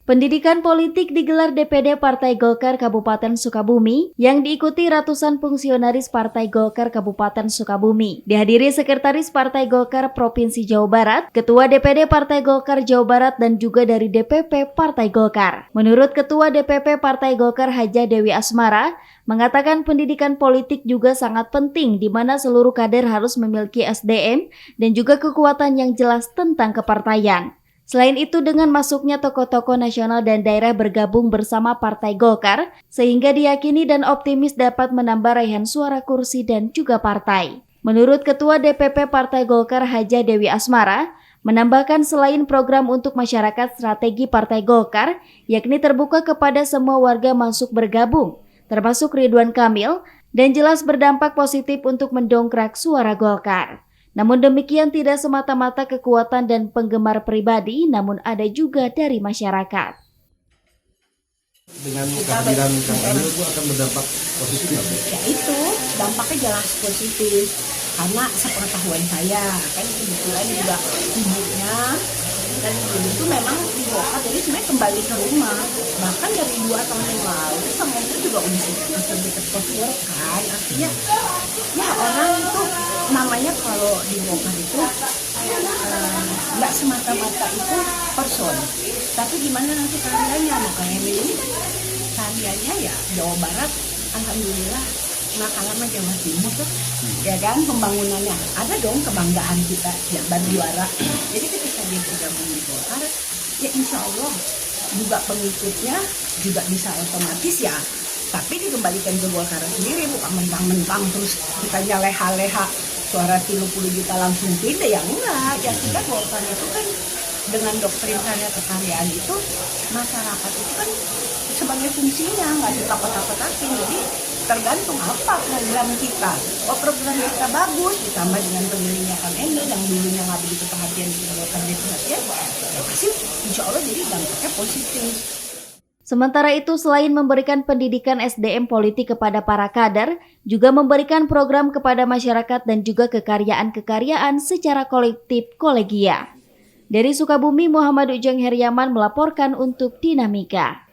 Pendidikan politik digelar DPD Partai Golkar Kabupaten Sukabumi yang diikuti ratusan fungsionaris Partai Golkar Kabupaten Sukabumi. Dihadiri Sekretaris Partai Golkar Provinsi Jawa Barat, Ketua DPD Partai Golkar Jawa Barat dan juga dari DPP Partai Golkar. Menurut Ketua DPP Partai Golkar Haja Dewi Asmara, mengatakan pendidikan politik juga sangat penting di mana seluruh kader harus memiliki SDM dan juga kekuatan yang jelas tentang kepartaian. Selain itu, dengan masuknya tokoh-tokoh nasional dan daerah bergabung bersama Partai Golkar, sehingga diyakini dan optimis dapat menambah raihan suara kursi dan juga partai. Menurut Ketua DPP Partai Golkar Haja Dewi Asmara, menambahkan selain program untuk masyarakat strategi Partai Golkar, yakni terbuka kepada semua warga masuk bergabung, termasuk Ridwan Kamil, dan jelas berdampak positif untuk mendongkrak suara Golkar. Namun demikian tidak semata-mata kekuatan dan penggemar pribadi, namun ada juga dari masyarakat. Dengan kehadiran Kang Emil itu akan berdampak positif nggak? Ya itu, dampaknya jelas positif. Karena sepengetahuan saya, kan kebetulan juga ibunya dan ibu itu memang di Golkar, jadi sebenarnya kembali ke rumah. Bahkan dari 2 tahun yang lalu, Kang Emil juga udah sedikit postur kan. Artinya, ya orang itu namanya kalau di Golkar itu nggak semata-mata itu person, tapi gimana nanti karyanya. Makanya ini karyanya ya Jawa Barat, alhamdulillah nggak kalah sama Jawa Timur tuh, ya kan, pembangunannya ada dong, kebanggaan kita ya baru juara. Jadi ketika dia bergabung di Golkar, ya insya Allah juga pengikutnya juga bisa otomatis ya. Tapi dikembalikan ke Golkar sendiri, bukan mentang-mentang terus kita leha-leha suara 30 juta langsung pindah, ya enggak. Ya kita Golkar itu kan dengan doktrin karya kekaryaan itu, masyarakat itu kan sebagai fungsinya, nggak ditapat-tapatin. Jadi tergantung apa program kita. Oh, program kita bagus, ditambah dengan pemilihnya Kang Emil yang dulunya nggak begitu perhatian di Golkar, dia perhatian, ya pasti insya Allah jadi dampaknya positif. Sementara itu, selain memberikan pendidikan SDM politik kepada para kader, juga memberikan program kepada masyarakat dan juga kekaryaan-kekaryaan secara kolektif kolegial. Dari Sukabumi, Muhammad Ujang Heriaman melaporkan untuk Dinamika.